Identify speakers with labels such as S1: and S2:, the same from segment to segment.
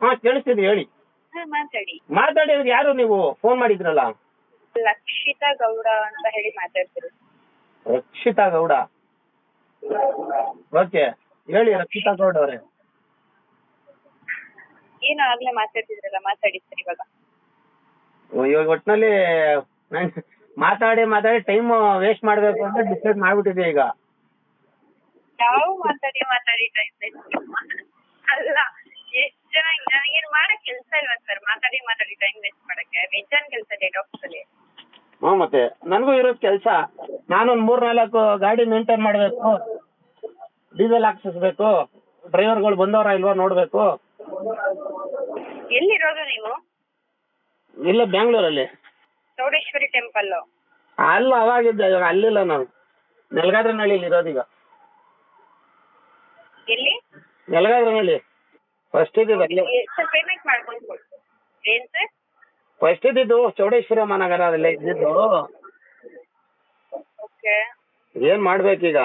S1: ಹಾ ಕೇಳಿಸ್ತಿದೆ ಹೇಳಿ.
S2: ಮಾತಾಡಿ.
S1: ಮಾತಾಡಿದ್ರೆ ಯಾರು ನೀವು? ಫೋನ್ ಮಾಡಿದ್ರಲ್ಲ.
S2: ಲಕ್ಷಿತಾ ಗೌಡ ಅಂತ ಹೇಳಿ ಮಾತಾಡ್ತೀರಿ.
S1: ರಕ್ಷಿತಾ ಗೌಡ, ಓಕೆ ಹೇಳಿ ರಕ್ಷಿತಾ ಗೌಡ ಅವರೇ.
S2: ಏನು ಆಗ್ಲೇ ಮಾತಾಡ್ತಿದ್ರಲ್ಲ, ಮಾತಾಡಿ ಸರ್ ಇವಾಗ.
S1: ಇವಾಗ ಒಟ್ಟಿನಲ್ಲಿ ಮಾತಾಡಿ ಟೈಮ್ ವೇಸ್ಟ್ ಮಾಡ್ಬೇಕು ಅಂತ ಡಿಸೈಡ್ ಮಾಡ್ಬಿಟ್ಟಿದೆ ಈಗ.
S2: ಯಾವ ಮಾತಾಡಿ ಟೈಮ್ ವೇಸ್ಟ್ ಅಲ್ಲ, ಎಷ್ಟು ಜನ ನನಗೇನು ಮಾಡಕ್ ಕೆಲಸ ಇಲ್ವಾ ಸರ್? ಮಾತಾಡಿ ಟೈಮ್ ವೇಸ್ಟ್ ಮಾಡಕ್ಕೆ ಬೇಜಾನ್ ಕೆಲಸ ಇದೆ ಆಫೀಸಲ್ಲಿ.
S1: ಮತ್ತೆ ನನಗೂ ಇರೋದು ಕೆಲಸ. ನಾನೊಂದು 3-4 ಗಾಡಿ ಮೇಂಟೈನ್ ಮಾಡಬೇಕು, ಡೀಸೆಲ್ ಹಾಕ್ಸಿಸ್ಬೇಕು, ಡ್ರೈವರ್ಗಳು ಬಂದವರ ಇಲ್ವಾ ನೋಡ್ಬೇಕು.
S2: ಎಲ್ಲಿರೋದು ನೀವು?
S1: ಇಲ್ಲ ಬ್ಯಾಂಗ್ಳೂರಲ್ಲಿ.
S2: ಚೌಡೇಶ್ವರಿ ಟೆಂಪಲ್
S1: ಅಲ್ಲ ಅವಾಗಿದ್ದೆ, ಇವಾಗ ಅಲ್ಲಿಲ್ಲ. ನಾನು ನೆಲಗಾದ್ರನಹಳ್ಳಿಲಿ ಇರೋದೀಗ.
S2: ಎಲ್ಲಿ?
S1: ನೆಲಗಾದ್ರನಹಳ್ಳಿ. ಫಸ್ಟ್ ಇದ್ದಿದ್ದು
S2: ಸರ್ ಪೇಮೆಂಟ್ ಮಾಡ್ಕೊಂಡು ಕೊಡಿ. ಏನ್ ಸರ್?
S1: ಫಸ್ಟ್ ಇದ್ದಿದ್ದು ಚೌಡೇಶ್ವರಿ ಮಹಾನಗರದಲ್ಲಿ ಇದ್ದಿದ್ದು.
S2: ಓಕೆ,
S1: ಏನ್ ಮಾಡ್ಬೇಕೀಗ?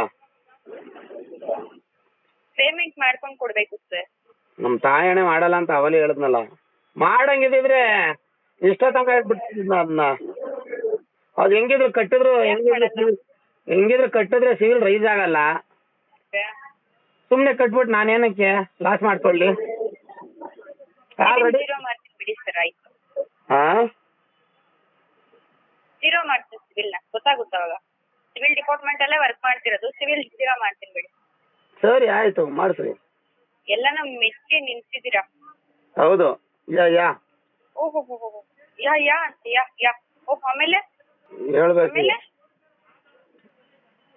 S2: ಪೇಮೆಂಟ್ ಮಾಡ್ಕೊಂಡು ಕೊಡ್ಬೇಕು ಸರ್.
S1: ನಮ್ ತಾಯಣೆ ಮಾಡಲ್ಲ ಅಂತ ಅವಲಿ ಹೇಳಿದ್ನಲ್ಲ. ಮಾಡಂಗಿದ್ರೆ ಇಷ್ಟ ತನಕ ಬಿಡ್ತಿದ್ನ ಅದನ್ನ. ಅದು ಹೆಂಗಿದ್ರು ಕಟ್ಟಿದ್ರೆ ಸಿವಿಲ್ ರೈಸ್ ಆಗಲ್ಲ. ಸುಮ್ನೆ ಕಟ್ಬಿಟ್ಟು ನಾನೇನಕ್ಕೆ ಲಾಸ್ ಮಾಡ್ಕೊಳ್ಳಿ. ಆಲ್ರೆಡಿ
S2: ಜೀರೋ ಮಾಡ್ತೀನಿ ಬಿಡಿ ಸರ್. ಆಯ್ತು,
S1: ಹಾ
S2: ಜೀರೋ ಮಾಡ್ತೀನಿ ಸಿವಿಲ್. ಗೊತ್ತಾಗುತ್ತೆ ಅವಾಗ. ಸಿವಿಲ್ ಡಿಪಾರ್ಟ್ಮೆಂಟ್ ಅಲ್ಲೇ ವರ್ಕ್ ಮಾಡ್ತಿರೋದು. ಸಿವಿಲ್ ಜೀರೋ ಮಾಡ್ತೀನಿ ಬಿಡಿ.
S1: ಸರಿ ಆಯ್ತು, ಮಾಡಿಸ್ರಿ.
S2: ಎಲ್ಲಾನ ಮೆಚ್ಚಿ ನಿಲ್ಸಿದ್ದೀರಾ.
S1: ಹೌದು. ಯಾ
S2: ಓಹೋ ಯಾ ಅಂತ ಯಾ. ಓಹ್, ಆಮೇಲೆ
S1: ಹೇಳ್ಬೇಕು.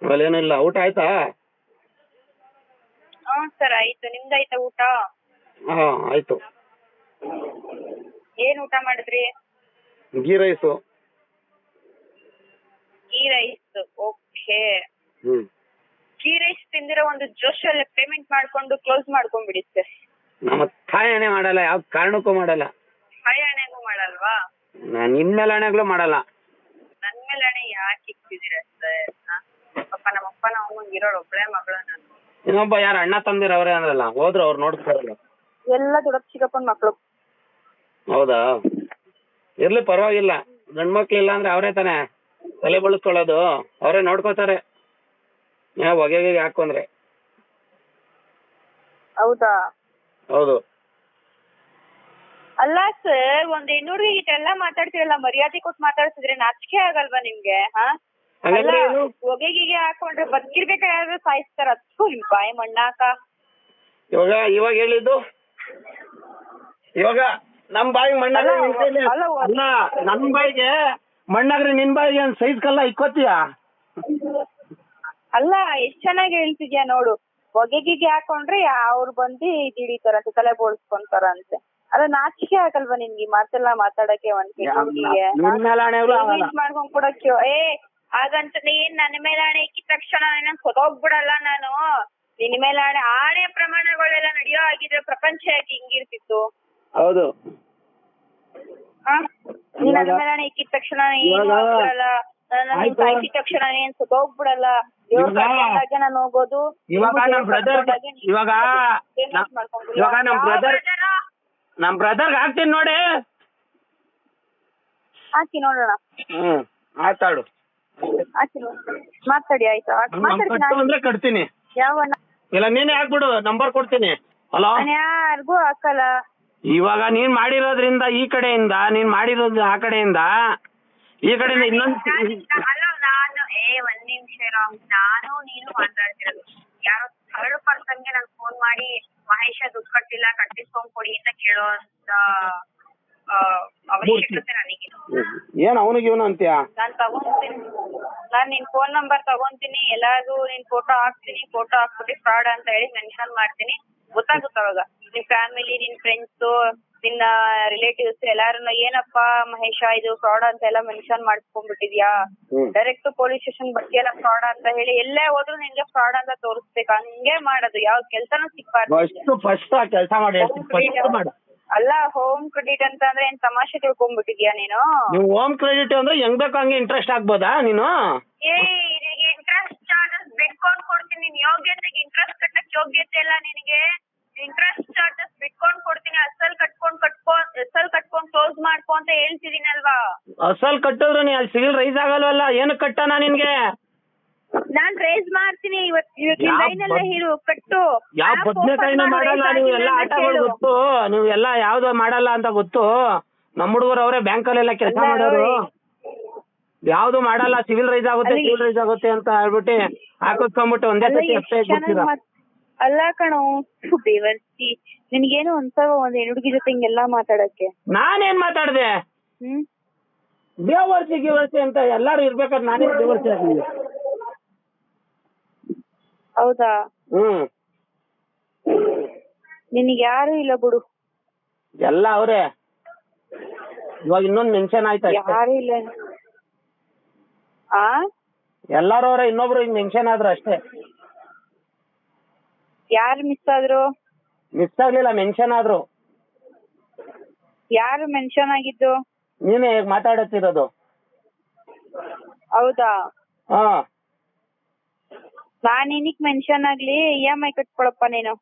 S1: ಆಮೇಲೆ ಏನಿಲ್ಲ. ಊಟ ಆಯ್ತಾ?
S2: ಹಾ ಸರ್ ಆಯ್ತು. ನಿಮ್ದಾಯ್ತಾ ಊಟ?
S1: ಹಾ ಆಯ್ತು.
S2: ಏನ್ ಊಟ ಮಾಡಿದ್ರಿ?
S1: Ghee rice.
S2: Ghee rice, okay.
S1: ಹ್ಮ್,
S2: ಗೀ ರೈಸ್ ತಿಂದಿರೋ ಒಂದು ಜೋಶಲ್ಲಿ ಪೇಮೆಂಟ್ ಮಾಡ್ಕೊಂಡು ಕ್ಲೋಸ್ ಮಾಡ್ಕೊಂಡ್ಬಿಡಿ ಸರ್.
S1: ನಮ್ಮ ತಾಯಣೆ ಮಾಡಲ್ಲ, ಯಾವ ಕಾರಣಕ್ಕೂ ಮಾಡಲ್ಲ.
S2: ಹಾಯ್ ಹಣೆಗೂ ಮಾಡಲ್ವಾ?
S1: ನಾನು ನಿಮ್ಮೇಲೆ ಹಣೆಗಳು ಮಾಡಲ್ಲ.
S2: ನನ್ ಮೇಲೆ ಹಣೆ ಯಾಕೆ ಇಕ್ತಿದ್ದೀರಾ ಸರ್? ಪಾಪ ನಮ್ಮಪ್ಪ ನಮ್ಮಂಗೆ ಇರೋಳು ಒಬ್ಬಳೇ ಮಗಳು ನಾನು.
S1: ಇನ್ನೊಬ್ಬ ಯಾರು ಅಣ್ಣ ತಂದಿರ ಅವರೇ ಅಂದ್ರಲ್ಲ, ಹೋದ್ರು ಅವ್ರು ನೋಡ್ತಾರಲ್ಲ.
S2: ಎಲ್ಲ ದೊಡ್ಡಪ್ಪ ಚಿಕ್ಕಪ್ಪನ ಮಕ್ಕಳು.
S1: ಹೌದಾ? ಇರ್ಲಿ ಪರವಾಗಿಲ್ಲ. ಗಂಡ್ ಮಕ್ಳು ಇಲ್ಲ ಅಂದ್ರೆ ಅವರೇ ತಾನೇ ತಲೆ ಬಳಸ್ಕೊಳ್ಳೋದು, ಅವರೇ ನೋಡ್ಕೋತಾರೆ. ಹೊಗೆ ಹಾಕೊಂಡ್ರೆ.
S2: ಹೌದಾ?
S1: ಹೌದು.
S2: ಅಲ್ಲ ಸರ್, ಒಂದ್ ಹೆಣ್ಣುಡ್ಗಿಗೆ ಇಷ್ಟೆಲ್ಲ ಮಾತಾಡ್ತಿರಲ್ಲ, ಮರ್ಯಾದೆ ಕೊಟ್ಟು ಮಾತಾಡ್ತಿದ್ರೆ ನಾಚಿಕೆ ಆಗಲ್ವಾ ನಿಮ್ಗೆ? ಹೊಗೆಗೆ ಹಾಕೊಂಡ್ರೆ ಬದುಕಿರ್ಬೇಕಾ ಯಾರು ಸಾಯಿಸ್ತಾರ? ಅದಕ್ಕೂ ನಿಮ್ ಬಾಯಿ ಮಣ್ಣಾಕ.
S1: ಇವಾಗ ಹೇಳಿದ್ದು ಇವಾಗ ನಮ್ ಬಾಯಿಗೆ ಮಣ್ಣಾಗ ಅಲ್ಲ, ನಮ್ ಬಾಯಿಗೆ ಮಣ್ಣಾಗ್ರೆ ನಿನ್ ಬಾಯಿಗೆ ಒಂದ್ ಸೈಜ್ ಕಲ್ಲ ಇಕ್ಕೋತೀಯ?
S2: ಅಲ್ಲ, ಎಷ್ಟ್ ಚೆನ್ನಾಗಿ ಹೇಳ್ತಿದ್ಯಾ ನೋಡು. ಹೊಗೆಗೆ ಹಾಕೊಂಡ್ರೆ ಅವ್ರು ಬಂದು ಹಿಡಿತಾರಂತೆ, ತಲೆ ಬೋಳ್ಸ್ಕೊಂತಾರಂತೆ. ಅಲ್ಲ, ನಾಚಿಕೆ ಆಗಲ್ವಾ ನಿನ್ಗೆ ಮಾತೆಲ್ಲ ಮಾತಾಡಕ್ಕೆ? ಒಂದ್ ಮಾಡ್ಕೊಂಡ್ ಕೊಡಕ್ಕೆ ಹಾಗಂತ ನೀನ್ ನನ್ನ ಮೇಲೆ ಹಣೆ ಇಕ್ಕಿದ ತಕ್ಷಣ ನಾನು ಕೊದೋಗ್ಬಿಡಲ್ಲ. ನಾನು ನಿನ್ನ ಮೇಲೆ ಆಣೆ ಪ್ರಮಾಣಗಳೆಲ್ಲ ನಡೆಯೋ ಆಗಿದ್ರೆ ಪ್ರಪಂಚ ಯಾಕೆ ಹಿಂಗಿರ್ತಿತ್ತು?
S1: ಹೌದು.
S2: ನೀನ್ ನನ್ನ ಮೇಲೆ ಹಣೆ ಇಕ್ಕಿದ ತಕ್ಷಣ ಏನ್ಬಿಡಲ್ಲ, ಸಾಯಿಸಿದ ತಕ್ಷಣ ಏನ್ ಸೊದೋಗ್ಬಿಡಲ್ಲ. ನಾನು ಹೋಗೋದು.
S1: ಇವಾಗ ನಮ್ ಬ್ರದರ್ ಹಾಕ್ತೀನಿ ನೋಡಿ.
S2: ಹಾಕಿ ನೋಡೋಣ.
S1: ಮಾತಾಡು.
S2: ಹಾಕಿ ಮಾತಾಡಿ. ಆಯ್ತಾ?
S1: ಅಂದ್ರೆ ಕಟ್ತೀನಿ.
S2: ಯಾವ?
S1: ಇಲ್ಲ, ನೀನೇ ಹಾಕ್ಬಿಡು, ನಂಬರ್ ಕೊಡ್ತೀನಿ. ಹಲೋ?
S2: ಯಾರಿಗೂ ಹಾಕಲ್ಲ.
S1: ಇವಾಗ ನೀನ್ ಮಾಡಿರೋದ್ರಿಂದ ಈ ಕಡೆಯಿಂದ, ನೀನ್ ಮಾಡಿರೋದು ಆ ಕಡೆಯಿಂದ ಈ ಕಡೆಯಿಂದ ಇನ್ನೊಂದು.
S2: ನಾನು ಒಂದ್ ನಿಮಿಷ ಇರೋ. ನಾನು ನೀನು ಮಾತಾಡ್ತಿರೋದು. ಯಾರೋ ಥರ್ಡ್ ಪರ್ಸನ್ಗೆ ನಾನು ಫೋನ್ ಮಾಡಿ ಮಹೇಶ ದುಡ್ಡು ಕಟ್ಟಿಲ್ಲ, ಕಟ್ಟಿಸ್ಕೊಂಡ್ ಕೊಡಿ ಅಂತ ಕೇಳೋಂತ ಅವಶ್ಯಕತೆ ನನಗೆ.
S1: ಏನ್ ಅವನಿಗೆ ಇವನು ಅಂತೀಯಾ?
S2: ನಾನ್ ತಗೊಂತೀನಿ. ನಾನ್ ನಿನ್ ಫೋನ್ ನಂಬರ್ ತಗೊಂತೀನಿ, ಎಲ್ಲಾರ್ಗು ನಿನ್ ಫೋಟೋ ಹಾಕ್ತೀನಿ. ಫೋಟೋ ಹಾಕ್ಬಿಟ್ಟು ಫ್ರಾಡ್ ಅಂತ ಹೇಳಿ ಮೆನ್ಷನ್ ಮಾಡ್ತೀನಿ. ಗೊತ್ತಾಗುತ್ತೆ ಅವಾಗ. ನಿನ್ ಫ್ಯಾಮಿಲಿ, ನಿನ್ ಫ್ರೆಂಡ್ಸ್, ನಿನ್ನ ರಿಲೇಟಿವ್ಸ್ ಎಲ್ಲಾರನ್ನ ಏನಪ್ಪಾ ಮಹೇಶ ಇದು ಫ್ರಾಡ್ ಅಂತ ಎಲ್ಲ ಮೆನ್ಷನ್ ಮಾಡ್ಕೊಂಡ್ಬಿಟ್ಟಿದ್ಯಾ, ಡೈರೆಕ್ಟ್ ಪೊಲೀಸ್ ಸ್ಟೇಷನ್ ಬರ್ತಿಯಲ್ಲ ಫ್ರಾಡ್ ಅಂತ ಹೇಳಿ. ಎಲ್ಲೇ ಹೋದ್ರು ನಿನ್ಗೆ ಫ್ರಾಡ್ ಅಂತ ತೋರಿಸ್ಬೇಕು. ಹಂಗೆ ಮಾಡೋದು. ಯಾವ ಕೆಲ್ಸನೂ ಸಿಕ್ಬಾರ್ದು. ಅಲ್ಲ, ಹೋಮ್ ಕ್ರೆಡಿಟ್ ಅಂತ ಅಂದ್ರೆ ಏನ್ ತಮಾಷೆ ತಿಳ್ಕೊಂಡ್ಬಿಟ್ಟಿದ್ಯಾ ನೀನು?
S1: ಹೋಮ್ ಕ್ರೆಡಿಟ್ ಅಂದ್ರೆ ಹೆಂಗ್ ಬೇಕೋ ಹಂಗೆ ಇಂಟ್ರೆಸ್ಟ್ ಆಗ್ಬೋದಾ ನೀನು?
S2: ಇಂಟ್ರೆಸ್ಟ್ ಚಾರ್ಜಸ್ ಬಿಟ್ಕೊಂಡ್ ಕೊಡ್ತೀನಿ. ನಿನ್ ಯೋಗ್ಯತೆಗೆ ಇಂಟ್ರೆಸ್ಟ್ ಕಟ್ಟಕ್ ಯೋಗ್ಯತೆ ಇಲ್ಲ ನಿನಗೆ. ಇಂಟ್ರೆಸ್ಟ್ ಚಾರ್ಜಸ್ ಬಿಟ್ಕೊಂಡ್ ಕೊಡ್ತೀನಿ. ಅಸಲ್ ಕಟ್ಕೊಂಡು ಅಂತ ಹೇಳ್ತಿದೀನಲ್ವಾ.
S1: ಅಸಲ್ ಕಟ್ಟಿದ್ರು ನೀ ಅಲ್ಲಿ ಸಿವಿಲ್ ರೈಸ್ ಆಗಲ್ವಲ್ಲ, ಏನಕ್ಕೆ ಕಟ್ಟಣ ನಿನ್ಗೆ?
S2: ನಾನ್ ರೈಸ್ ಮಾಡ್ತೀನಿ ಇವತ್ತು ಲೈನಲ್ಲೇ ಇರು, ಕಟ್ಟು.
S1: ಯಾವ ಬದ್ನೆಕಾಯಿನ ಮಾಡಲ್ಲ ನೀವು, ಎಲ್ಲ ಆಟಗಳು ಗೊತ್ತು, ನೀವು ಎಲ್ಲ ಯಾವ್ದು ಮಾಡಲ್ಲ ಅಂತ ಗೊತ್ತು. ನಮ್ಮ ಹುಡುಗರು ಅವರೇ ಬ್ಯಾಂಕಲ್ಲೆಲ್ಲ ಕೆಲಸ ಮಾಡೋರು, ಯಾವ್ದು ಮಾಡಲ್ಲ, ಸಿವಿಲ್ ರೈಸ್ ಆಗುತ್ತೆ ಅಂತ ಹೇಳ್ಬಿಟ್ಟು ಹಾಕಿಸ್ಕೊಂಡ್ಬಿಟ್ಟು ಒಂದೇ ಸತಿ
S2: ಅಲ್ಲ ಕಣೋ ಬೇವರ್ಸಿ, ನಿನ್ಗೇನು ಒಂದ್ಸಲ ಒಂದ್ ಹುಡುಗಿ ಜೊತೆ ಹಿಂಗೆಲ್ಲಾ ಮಾತಾಡಕ್ಕೆ
S1: ನಾನೇನ್ ಮಾತಾಡ್ದೆ? ಬೇವರ್ಸಿ ಅಂತ ಎಲ್ಲಾರು ಇರ್ಬೇಕಾದ್ರೆ ನಾನೇ ಬೇವರ್ಸಿ ಆಗಿದ್ದೆ.
S2: ಹೌದಾ? ನಿನಗೆ ಯಾರು ಇಲ್ಲ ಬಿಡು,
S1: ಎಲ್ಲ ಅವ್ರೆ. ಇವಾಗ ಇನ್ನೊಂದ್ ಮೆನ್ಷನ್ ಆಯ್ತಾ?
S2: ಯಾರು ಇಲ್ಲ.
S1: ಎಲ್ಲಾರು ಅವ್ರೆ, ಇನ್ನೊಬ್ರು ಹಿಂಗ್ ಮೆನ್ಷನ್ ಆದ್ರು ಅಷ್ಟೇ.
S2: ಯಾರು ಮಿಸ್ ಆದ್ರು?
S1: ಮಿಸ್ ಆಗ್ಲಿಲ್ಲ, ಮೆನ್ಷನ್ ಆದ್ರು.
S2: ಯಾರು ಮೆನ್ಷನ್ ಆಗಿದ್ದು?
S1: ನೀನೇ ಮಾತಾಡತ್ತಿರೋದು.
S2: ಹೌದಾ?
S1: ಹಾ.
S2: ನಾನ್ ನಿನಗ್ ಮೆನ್ಷನ್ ಆಗ್ಲಿ, EMI ಕಟ್ಕೊಳಪ್ಪ ನೀನು.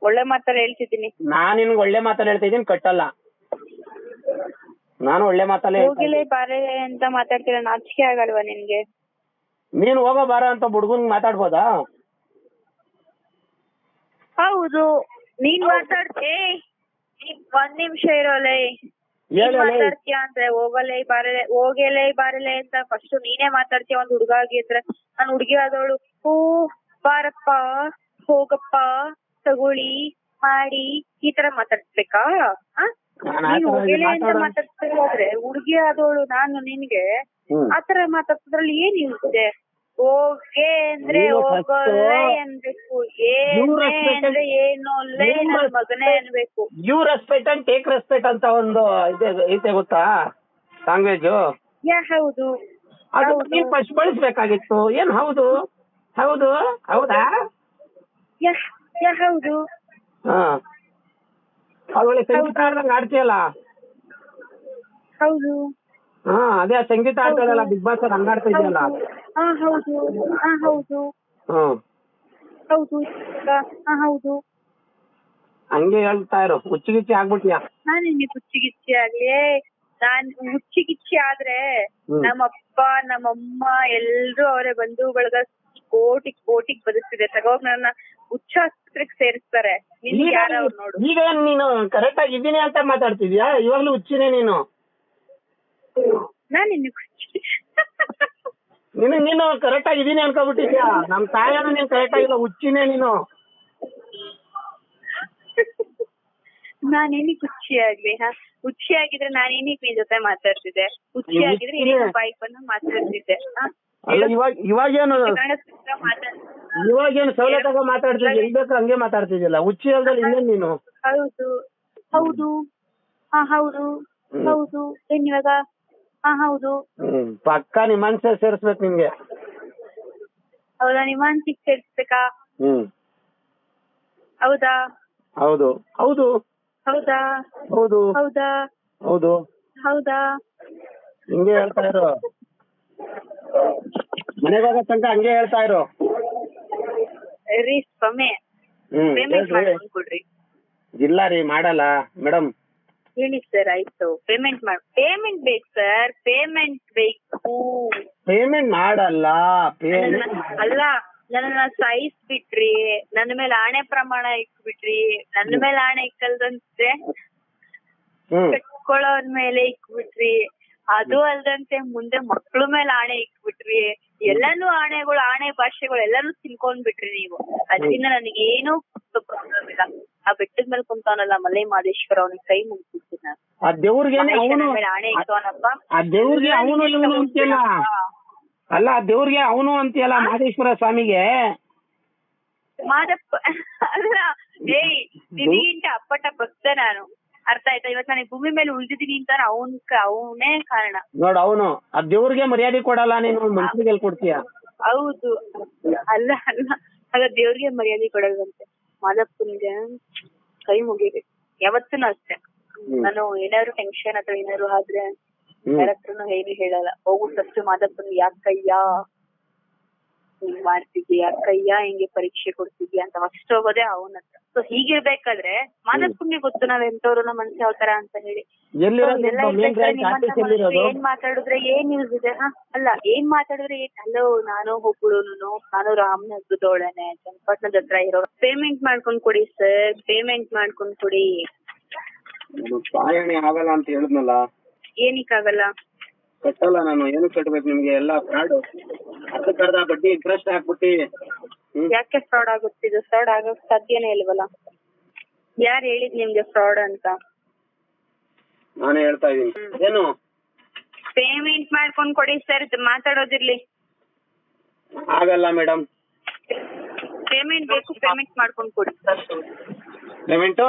S2: ಒಳ್ಳೆ ಮಾತಲ್ಲಿ ಹೇಳ್ತಿದ್ದೀನಿ.
S1: ನಾನ್ ನಿನ್ಗೆ ಒಳ್ಳೆ ಮಾತಲ್ಲಿ ಹೇಳ್ತಿದ್ದೀನಿ, ಕಟ್ಟಲ್ಲ. ನಾನು ಒಳ್ಳೆ ಮಾತಲ್ಲೇ
S2: ಹೋಗಿಲೇ ಬಾರೆ ಅಂತ ಮಾತಾಡ್ತೀರ, ನಾಚಿಕೆ ಆಗಲ್ವಾ ನಿನ್ಗೆ?
S1: ನೀನ್ ಹೋಗೋ ಬಾರ ಅಂತ ಹುಡ್ಗನ್ ಮಾತಾಡ್ಬೋದಾ?
S2: ಹೌದು, ನೀನ್ ಮಾತಾಡ್ತಿ. ಒಂದ್ ನಿಮಿಷ ಇರೋಲೆ. ಮಾತಾಡ್ತೀಯ ಅಂದ್ರೆ ಹೋಗಲೇ ಬಾರಲೆ ಅಂತ ಫಸ್ಟ್ ನೀನೇ ಮಾತಾಡ್ತೀಯ. ಒಂದ್ ಹುಡುಗ ಆಗಿದ್ರೆ, ನಾನ್ ಹುಡುಗಿ ಆದವಳು ಬಾರಪ್ಪ ಹೋಗಪ್ಪ ತಗೊಳ್ಳಿ ಮಾಡಿ ಈ ತರ ಮಾತಾಡ್ಸ್ಬೇಕಾ? ನೀನ್ ಹೋಗಲೇ ಅಂತ ಮಾತಾಡ್ತಿದ್ರೆ, ಹುಡುಗಿ ಆದವಳು ನಾನು ನಿನ್ಗೆ ಆತರ ಮಾತಾಡ್ತಿದ್ರಲ್ಲಿ ಏನ್ ಇರುತ್ತೆ? ಹೋಗೆ ಅಂದ್ರೆ ಹೋಗೋಲ್ಲೇ ಅನ್ಬೇಕು, ಅಂದ್ರೆ ಏನೋಲ್ಲೇ ನನ್ ಮಗನೇ ಅನ್ಬೇಕು.
S1: You respect and take respect ಅಂತ ಒಂದು ಐತೆ ಗೊತ್ತಾ ಲ್ಯಾಂಗ್ವೇಜ್?
S2: ಹೌದು.
S1: ಅದು ನೀನ್ ಫಸ್ಟ್ ಬಳಸ್ಬೇಕಾಗಿತ್ತು. ಏನ್ ಹೌದು ಹೌದಾ?
S2: ಹೌದು.
S1: ಹಾ, ಅವಳೆ ಸಂಗೀತ ಆಡ್ದಂಗ್ ಆಡ್ತೀಯಲ್ಲ?
S2: ಹೌದು.
S1: ಹಾ, ಅದೇ ಸಂಗೀತ ಆಡ್ತಾಳಲ್ಲ ಬಿಗ್ ಬಾಸ್ ಅಲ್ಲಿ, ಹಂಗಾಡ್ತಾ ಇದೆಯಲ್ಲ?
S2: ಹೌದು. ಹೌದು. ಹೌದು.
S1: ಹಂಗೆ ಹೇಳ್ತಾ ಇರು, ಹುಚ್ಚಿಗಿಚ್ಚಿ ಆಗ್ಬಿಟ್ಯಾ?
S2: ನಾನು ನಿನ್ಗೆ ಹುಚ್ಚಿಗಿಚ್ಚಿ ಆಗ್ಲಿ? ನಾನ್ ಹುಚ್ಚಿಗಿಚ್ಚಿ ಆದ್ರೆ ನಮ್ಮಪ್ಪ ನಮ್ಮಮ್ಮ ಎಲ್ರು ಅವರೇ ಬಂಧು ಬಳಗ ಕೋಟಿಗ್ ಬದುಕ್ತಿದೆ. ತಗೋಗ್ ನನ್ನ ಹುಚ್ಚ ಆಸ್ಪತ್ರೆಗೆ ಸೇರಿಸ್ತಾರೆ. ನಿನ್ಗೆ ಯಾರವ್ರು ನೋಡು.
S1: ಈಗ ನೀನು ಕರೆಕ್ಟ್ ಆಗಿ ಇದ್ದೀನಿ ಅಂತ ಮಾತಾಡ್ತಿದ್ಯಾ? ಇವಾಗ್ಲೂ ಹುಚ್ಚಿನೇ ನೀನು?
S2: ನಾನ್ ನಿನ್ಗೆ
S1: ನೀನು ಕರೆಕ್ಟ್ ಆಗಿ ಇದೀನಿ ಅನ್ಕೋಬಿಟ್ಟಿದ್ಯಾ? ನಮ್ ತಾಯನ ನೀನ್ ಕರೆಕ್ಟ್ ಆಗಿಲ್ಲ, ಹುಚ್ಚಿನೇ ನೀನು.
S2: ನಾನೇನಿಗೆ ಹುಚ್ಚಿ ಆಗ್ಲಿ? ಹುಚ್ಚಿ ಆಗಿದ್ರೆ ನಾನೇನಿಗೆ ನಿನ್ ಜೊತೆ ಮಾತಾಡ್ತಿದ್ದೆ? ಹುಚ್ಚಿ ಆಗಿದ್ರೆ ಏನೇನೋ ಬಾಯಿಗೆ ಬಂದು ಮಾತಾಡ್ತಿದ್ದೆ.
S1: ಇವಾಗೇನು ಸವಲತ್ತಾಗ ಮಾತಾಡ್ತಿದ್ಯ? ಇಲ್ಬೇಕು ಹಂಗೆ ಮಾತಾಡ್ತಿದ್ಯಲ್ಲ, ಹುಚ್ಚಿ ಅಲ್ದಲ್ಲಿ ಇನ್ನೇನ್ ನೀನು?
S2: ಹೌದು. ಹೌದು. ಏನ್ ಇವಾಗ? ಹೌದು.
S1: ಪಕ್ಕ ನಿಮ್ಮ ಮನ್ಸೆ ಸೇರಿಸ್ಬೇಕು ನಿಮ್ಗೆ.
S2: ಹೌದಾ? ನಿಮ್ಮ ಮನ್ಸಿಗೆ ಸೇರಿಸ್ಬೇಕಾ? ಹೌದಾ?
S1: ಹೌದು.
S2: ಹೌದಾ?
S1: ಹಿಂಗೆ ಹೇಳ್ತಾ ಇರು, ಮನೆಗೆ ಹೋಗೋ ತನಕ ಹಂಗೆ ಹೇಳ್ತಾ ಇರು.
S2: ಕೊಡ್ರಿ.
S1: ಇಲ್ಲ ರೀ, ಮಾಡಲ್ಲ ಮೇಡಮ್.
S2: ಹೇಳಿ ಸರ್, ಆಯ್ತು. ಪೇಮೆಂಟ್ ಬೇಕು ಸರ್, ಪೇಮೆಂಟ್ ಬೇಕು.
S1: ಪೇಮೆಂಟ್ ಮಾಡಲ್ಲ.
S2: ಅಲ್ಲ, ನನ್ನ ಸಾಯಿಸ್ಬಿಟ್ರಿ, ನನ್ನ ಮೇಲೆ ಆಣೆ ಪ್ರಮಾಣ ಇಕ್ಬಿಟ್ರಿ. ನನ್ನ ಮೇಲೆ ಆಣೆ ಇಕ್ಕಲ್ದಂತೆ ಕಟ್ಕೊಳ್ಳೋರ್ ಮೇಲೆ ಇಕ್ಬಿಟ್ರಿ. ಅದು ಅಲ್ದಂತೆ ಮುಂದೆ ಮಕ್ಳ ಮೇಲೆ ಆಣೆ ಇಕ್ಬಿಟ್ರಿ. ಎಲ್ಲಾನು ಆಣೆಗಳು, ಆಣೆ ಭಾಷೆಗಳು ಎಲ್ಲಾನು ತಿನ್ಕೊಂಡ್ಬಿಟ್ರಿ ನೀವು. ಅದರಿಂದ ನನಗೇನು ಇಲ್ಲ. ಆ ಬೆಟ್ಟದ ಮೇಲೆ ಕುಂತಾನಲ್ಲ ಮಲೆ ಮಾದೇಶ್ವರ, ಅವನಿಗೆ ಕೈ ಮುಗಿಸ್ಬಿಡ್ತೀನಿ ನಾನು.
S1: ಆ ದೇವ್ರಿಗೆ
S2: ಆಣೆ ಇಟ್ಟವನಪ್ಪ.
S1: ಆ ದೇವ್ರಿಗೆ ಅವನು ಅಂತೀಯಲ್ಲ? ಅಲ್ಲ, ಆ ದೇವ್ರಿಗೆ ಅವನು ಅಂತೀಯಲ್ಲ, ಮಾದೇಶ್ವರ ಸ್ವಾಮಿಗೆ.
S2: ಮಾದಪ್ಪ ಅಲ್ಲ, ನಿನಗಿಂತ ಅಪ್ಪಟ ಭಕ್ತ ನಾನು. ಅರ್ಥ ಆಯ್ತಾ? ಇವತ್ತು ನನಗೆ ಭೂಮಿ ಮೇಲೆ ಉಳಿದಿದ್ದೀನಿ ಅಂತ ಅವನೇ ಕಾರಣ.
S1: ನೋಡ್, ಅವನು ಆ ದೇವ್ರಿಗೆ ಮರ್ಯಾದೆ ಕೊಡಲ್ಲ, ನೀನು ಮನುಷ್ಯರಿಗೆ ಕೊಡ್ತೀಯ?
S2: ಹೌದು. ಅಲ್ಲ, ಆಗ ದೇವ್ರಿಗೆ ಮರ್ಯಾದೆ ಕೊಡಲ್ವಂತೆ. ಮಾದಪ್ಪನಿಗೆ ಕೈ ಮುಗಿಬೇಕು ಯಾವತ್ತೂ ಅಷ್ಟೇ. ನಾನು ಏನಾದ್ರು ಟೆನ್ಷನ್ ಅಥವಾ ಏನಾದ್ರು ಆದ್ರೆ ಯಾರ ಹತ್ರನು ಹೇಳಲ್ಲ. ಹೋಗು ಫಸ್ಟ್ ಮಾದಪ್ಪನ್ ಯಾಕಯ್ಯ ಹಿಂಗ್ ಮಾಡ್ತಿದ್ಯಾ, ಕೈಯ ಹಿಂಗೆ ಪರೀಕ್ಷೆ ಕೊಡ್ತಿದ್ಯಾ ಅಂತ ಫಸ್ಟ್ ಹೋಗೋದೇ ಅವನ ಹತ್ರ. ಸೊ ಹೀಗಿರ್ಬೇಕಾದ್ರೆ ಮಾತಾಡ್ಕೊಂಡ್ಗೆ ಗೊತ್ತು ನಾವ್ ಎಂತವ್ರು, ನಮ್ಮ ಮನ್ಸು ಯಾವ ತರ ಅಂತ ಹೇಳಿ. ಏನ್ ಮಾತಾಡಿದ್ರೆ ಏನ್ ಯೂಸ್ ಇದೆ? ಅಲ್ಲ, ಏನ್ ಮಾತಾಡಿದ್ರೆ ಹಲೋ ನಾನು ಒಬ್ಬಳುನು, ನಾನು ರಾಮನಗರದೋಳನೆ, ಚನ್ನಪಟ್ಟಣದ ಹತ್ರ ಇರೋ. ಪೇಮೆಂಟ್ ಮಾಡ್ಕೊಂಡ್ ಕೊಡಿ ಸರ್, ಪೇಮೆಂಟ್ ಮಾಡ್ಕೊಂಡ್ ಕೊಡಿ.
S1: ಸಹಾಯಣೆ ಆಗಲ್ಲ ಅಂತ ಹೇಳಿದ್ನಲ್ಲ.
S2: ಏನಕ್ಕಾಗಲ್ಲ?
S1: ಕಟ್ಟಲ್ಲ ನಾನು. ಏನು ಕಟ್ಬೇಕು ನಿಮ್ಗೆ? ಎಲ್ಲ ಫ್ರಾಡ್. ಅರ್ಧಕ್ಕರ್ಧ ಬಡ್ಡಿ ಇಂಟ್ರೆಸ್ಟ್ ಹಾಕ್ಬಿಟ್ಟಿ.
S2: ಯಾಕೆ ಫ್ರಾಡ್ ಆಗುತ್ತಿದ್ದು? ಫ್ರಾಡ್ ಆಗಕ್ ಸಾಧ್ಯನೇ ಇಲ್ವಲ್ಲ. ಯಾರು ಹೇಳಿದ್ ನಿಮ್ಗೆ ಫ್ರಾಡ್ ಅಂತ?
S1: ನಾನೇ ಹೇಳ್ತಾ ಇದೀನಿ. ಏನು
S2: ಪೇಮೆಂಟ್ ಮಾಡ್ಕೊಂಡ್ ಕೊಡಿ ಸರ್, ಮಾತಾಡೋದಿರ್ಲಿ.
S1: ಆಗಲ್ಲ ಮೇಡಮ್.
S2: ಪೇಮೆಂಟ್ ಬೇಕು, ಪೇಮೆಂಟ್ ಮಾಡ್ಕೊಂಡ್ ಕೊಡಿ. ಪೇಮೆಂಟ್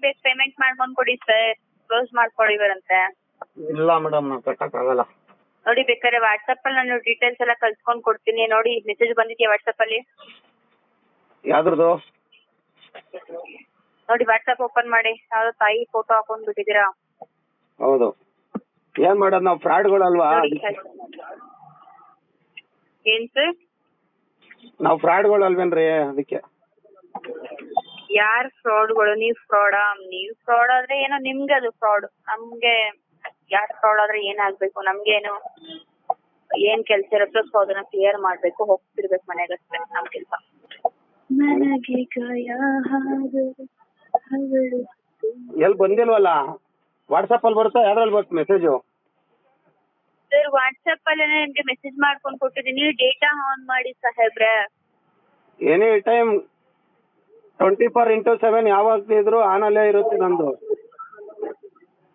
S2: ಬೇಕು, ಪೇಮೆಂಟ್ ಮಾಡ್ಕೊಂಡ್ ಕೊಡಿ ಸರ್. ಕ್ಲೋಸ್ ಮಾಡ್ಕೊಡಿವರಂತೆ.
S1: ಇಲ್ಲ ಮೇಡಮ್, ನಾವು ಕಟ್ಟಕ್ ಆಗಲ್ಲ.
S2: ನೋಡಿ, ಬೇಕಾದ್ರೆ ವಾಟ್ಸಪ್ ಅಲ್ಲಿ ನಾನು ಡೀಟೇಲ್ಸ್ ಎಲ್ಲ ಕಳ್ಸ್ಕೊಂಡ್ ಕೊಡ್ತೀನಿ. ನೋಡಿ, ಮೆಸೇಜ್ ಬಂದಿದ್ಯಾ ವಾಟ್ಸಪ್ ಅಲ್ಲಿ?
S1: ಯಾವ್ದ್ರದ್ದು?
S2: ನೋಡಿ, ವಾಟ್ಸಪ್ ಓಪನ್ ಮಾಡಿ. ಯಾವ್ದೋ ತಾಯಿ ಫೋಟೋ ಹಾಕೊಂಡ್ ಬಿಟ್ಟಿದ್ದೀರಾ.
S1: ಹೌದು. ಏನ್ ಮಾಡೋದು, ನಾವು ಫ್ರಾಡ್ಗಳಲ್ವಾ?
S2: ಏನ್ ಸರ್?
S1: ನಾವು ಫ್ರಾಡ್ಗಳಲ್ವೇನ್ರಿ? ಅದಕ್ಕೆ.
S2: ಯಾರ್ ಫ್ರಾಡ್ಗಳು? ನೀವ್ ಫ್ರಾಡಾ? ನೀವ್ ಫ್ರಾಡ್ ಆದ್ರೆ ಏನೋ ನಿಮ್ಗೆ ಅದು ಫ್ರಾಡ್. ನಮ್ಗೆ ಯಾರ್ ಫ್ರಾಡ್ ಆದ್ರೆ ಏನಾಗ್ಬೇಕು? ನಮ್ಗೇನು ಏನ್ ಕೆಲ್ಸ ಇರುತ್ತೋ ಸೊ ಅದನ್ನ ಕ್ಲಿಯರ್ ಮಾಡ್ಬೇಕು, ಹೋಗ್ತಿರ್ಬೇಕು ಮನೆಗಷ್ಟೇ ನಮ್ ಕೆಲ್ಸ.
S1: ಎಲ್ಲಿ ಬಂದಿಲ್ವಲ್ಲ? ವಾಟ್ಸಪ್ ಅಲ್ಲಿ ಬರುತ್ತಾ? ಯಾವ್ದ್ರಲ್ಲಿ ಬರುತ್ತೆ ಮೆಸೇಜು?
S2: ಸರ್, ವಾಟ್ಸಪ್ ಅಲ್ಲೇ ನಿಮ್ಗೆ ಮೆಸೇಜ್ ಮಾಡ್ಕೊಂಡ್ ಕೊಟ್ಟಿದ್ದೀನಿ. ಡೇಟಾ ಆನ್ ಮಾಡಿ ಸಾಹೇಬ್ರೆ.
S1: ಎನಿ ಟೈಮ್ 24x7 ಯಾವಾಗ ಇದ್ರು ಆನ್ ಅಲ್ಲೇ ಇರುತ್ತೆ ನಂದು.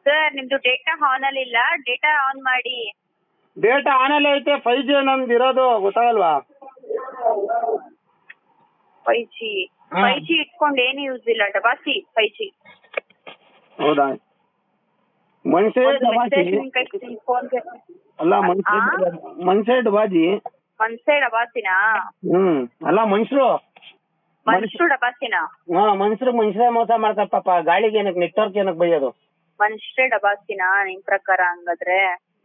S2: ಸರ್, ನಿಮ್ದು ಡೇಟಾ ಆನ್ ಅಲ್ಲಿ ಇಲ್ಲ, ಡೇಟಾ ಆನ್ ಮಾಡಿ.
S1: ಡೇಟಾ ಆನ್ ಅಲ್ಲೇ ಐತೆ. 5G ನಮ್ದು ಇರೋದು, ಗೊತ್ತಾಗಲ್ವಾ?
S2: 5G ಇಟ್ಕೊಂಡು ಏನು ಯೂಸ್ ಇಲ್ಲ. ಡಬಾಸಿ 5G.
S1: ಹೌದಾ? ಮನ್ಸೆ ಡಬಾಸಿ ಅಲ್ಲ, ಮನ್ಸೆ ಡಬಾಜಿ.
S2: ಮನ್ಸೆ ಡಬಾಸಿನಾ?
S1: ಅಲ್ಲ, ಮನುಷ್ಯರು
S2: ಡಬಾಸಿನಾ?
S1: ಮನುಷ್ಯರೇ ಮೋಸ ಮಾಡ್ತಾರೆ ಪಾಪ. ಗಾಳಿಗೆ ಏನಕ್ಕೆ, ನೆಟ್ವರ್ಕ್ ಏನಕ್ಕೆ ಬೈಯೋದು?
S2: ಮನುಷ್ಯರೇ ಡಬಾಸಿನಾ ನಿಮ್ ಪ್ರಕಾರ? ಹಂಗಾದ್ರೆ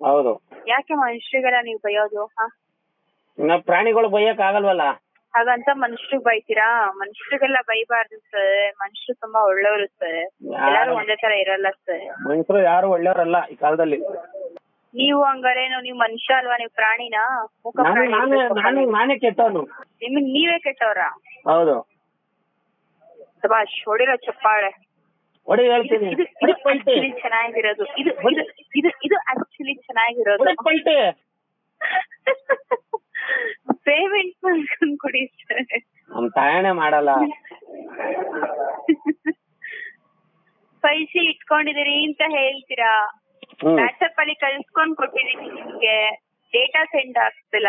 S1: ಹೌದು.
S2: ಯಾಕೆ ಮನುಷ್ಯರಿಗೆಲ್ಲ ನೀವು ಬೈಯೋದು?
S1: ಪ್ರಾಣಿಗಳು ಬೈಯಕ್ ಆಗಲ್ವಲ್ಲ?
S2: ಹಾಗಂತ ಮನುಷ್ಯರಿಗೆ ಬೈತೀರಾ? ಮನುಷ್ಯರಿಗೆಲ್ಲ ಬೈಬಾರ್ದು ಸರ್. ಮನುಷ್ಯರು ತುಂಬಾ ಒಳ್ಳೆಯವರು ಸರ್. ಎಲ್ಲಾರು ಒಂದೇ ತರ ಇರಲ್ಲ ಸರ್.
S1: ಮನುಷ್ಯರು ಯಾರು ಒಳ್ಳೆಯವರಲ್ಲ ಈ ಕಾಲದಲ್ಲಿ.
S2: ನೀವು ಹಂಗಾರೇನು? ನೀವು ಮನುಷ್ಯ ಅಲ್ವಾ? ನೀವು ಪ್ರಾಣಿನಾ?
S1: ನಾನೇ ಕೆಟ್ಟವನು.
S2: ನಿಮಗ್ ನೀವೇ ಕೆಟ್ಟವ್ರಾ?
S1: ಹೌದು.
S2: ಶಬಾಷ್, ಹೊಡಿರೋ ಚಪ್ಪಾಳೆ.
S1: ಹೊಡಿ ಹೇಳ್ತೀನಿ.
S2: ಚೆನ್ನಾಗಿರೋದು ಇದು ಆಕ್ಚುಲಿ ಚೆನ್ನಾಗಿರೋದು. ಪೇಮೆಂಟ್ ಮಾಡ್ಕೊಂಡ್ ಕೊಡಿ ಸರ್.
S1: ನಮ್ ತಾಯಣೆ ಮಾಡಲ್ಲ.
S2: 5G ಇಟ್ಕೊಂಡಿದೀರಿ ಅಂತ ಹೇಳ್ತೀರಾ. ವಾಟ್ಸಪ್ ಅಲ್ಲಿ ಕಳ್ಸ್ಕೊಂಡ್ ಕೊಟ್ಟಿದೀನಿ ನಿಮ್ಗೆ. ಡೇಟಾ ಸೆಂಡ್ ಆಗ್ತಿಲ್ಲ.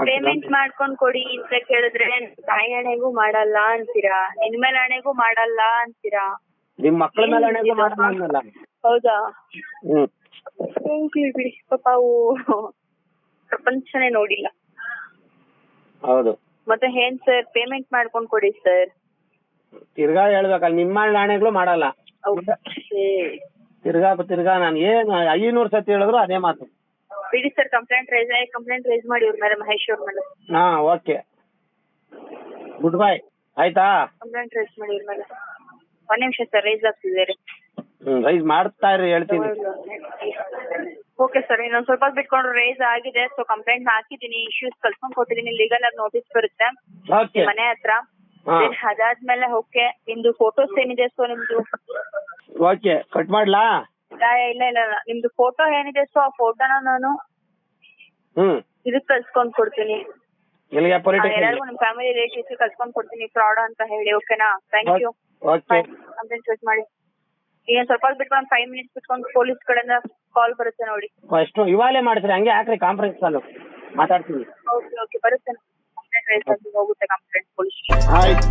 S2: ಪೇಮೆಂಟ್ ಮಾಡ್ಕೊಂಡ್ ಕೊಡಿ ಅಂತ ಕೇಳಿದ್ರೆ ತಾಯಿ ಹಣೆಗೂ ಮಾಡಲ್ಲ ಅಂತೀರಾ, ನಿನ್ ಮೇಲೆ ಹಣೆಗೂ ಮಾಡಲ್ಲ ಅಂತೀರಾ.
S1: ನಿಮ್ ಮಕ್ಳ ಮೇಲೆ ಹಣೆಗೂ ಮಾಡಲ್ಲ.
S2: ಹೌದಾ? ಹೋಗ್ಲಿ ಬಿಡಿ ಪಾಪ, ಅವು ಪ್ರಪಂಚನೇ ನೋಡಿಲ್ಲ.
S1: ಹೌದು.
S2: ಮತ್ತೆ ಏನ್ ಸರ್? ಪೇಮೆಂಟ್ ಮಾಡ್ಕೊಂಡ್ ಕೊಡಿ ಸರ್.
S1: ತಿರ್ಗಾ ಹೇಳ್ಬೇಕಲ್ಲ, ನಿಮ್ಮ ಹಣೆಗಳು ಮಾಡಲ್ಲ. ತಿರ್ಗಾ ನಾನು ಏನು 500 ಸತಿ ಹೇಳಿದ್ರು ಅದೇ ಮಾತು.
S2: ಬಿಡಿ ಸರ್, ಕಂಪ್ಲೇಂಟ್ ರೈಸ್ ಮಾಡಿ ಇವ್ರ ಮೇಲೆ, ಮಹೇಶ್ ಅವ್ರ ಮೇಲೆ.
S1: Okay, good bye. ಆಯ್ತಾ?
S2: ಕಂಪ್ಲೇಂಟ್ ರೈಸ್ ಮಾಡಿ ಇವ್ರ ಮೇಲೆ. ಒಂದ್ ನಿಮಿಷ ಸರ್, ರೈಸ್ ಆಗ್ತಿದ್ದಾರೆ.
S1: ರೈಸ್ ಮಾಡ್ತಾ ಇರಿ, ಹೇಳ್ತೀನಿ.
S2: ಓಕೆ ಸರ್, ಇನ್ನೊಂದ್ ಸ್ವಲ್ಪ ಬಿಟ್ಕೊಂಡು ರೈಸ್ ಆಗಿದೆ. ಸೊ ಕಂಪ್ಲೇಂಟ್ ಹಾಕಿದೀನಿ, ಇಶ್ಯೂಸ್ ಕಳ್ಸ್ಕೊಂಡ್ ಕೊಟ್ಟಿದೀನಿ. ಲೀಗಲ್ ಆಗಿ ನೋಟಿಸ್ ಬರುತ್ತೆ ಮನೆ ಹತ್ರ. ಅದಾದ್ಮೇಲೆ ಓಕೆ, ನಿಮ್ದು ಫೋಟೋಸ್ ಏನಿದೆ ಸೊ ನಿಮ್ದು
S1: ಓಕೆ ಕಟ್ ಮಾಡ್ಲಾ?
S2: ಇಲ್ಲ, ನಿಮ್ದು ಫೋಟೋ ಏನಿದೆ ಸೊ ಆ ಫೋಟೋನ ನಾನು ಇದಕ್ ಕಳ್ಸ್ಕೊಂಡ್ ಕೊಡ್ತೀನಿ. ಎಲ್ಲರಿಗೂ ನಿಮ್ ಫ್ಯಾಮಿಲಿ ರಿಲೇಟಿವ್ಸ್ ಕಳ್ಸ್ಕೊಂಡ್ ಕೊಡ್ತೀನಿ ಫ್ರಾಡ್ ಅಂತ ಹೇಳಿ. ಓಕೆನಾ? Thank you. ಕಂಪ್ಲೇಂಟ್ ರೈಸ್ ಮಾಡಿ. ಈಗ ಸ್ವಲ್ಪ ಬಿಟ್ಕೊಂಡು 5 ಮಿನಿಟ್ಸ್ ಬಿಟ್ಕೊಂಡು ಪೊಲೀಸ್ ಕಡೆಯಿಂದ ಕಾಲ್ ಬರುತ್ತೆ ನೋಡಿ.
S1: ಅಷ್ಟು ಇವಾಗಲೇ ಮಾಡ್ತೀರಿ? ಹಂಗೆ ಹಾಕ್ರಿ ಕಾನ್ಫರೆನ್ಸ್ ಕಾಲ್ ಮಾತಾಡ್ತೀನಿ.
S2: ಓಕೆ ಬರುತ್ತೆ. ಕಂಪ್ಲೇಂಟ್ ರೈಸ್ ಆಗಿ ಹೋಗುತ್ತೆ ಕಂಪ್ಲೇಂಟ್ ಪೊಲೀಸ್.
S1: ಆಯ್ತು.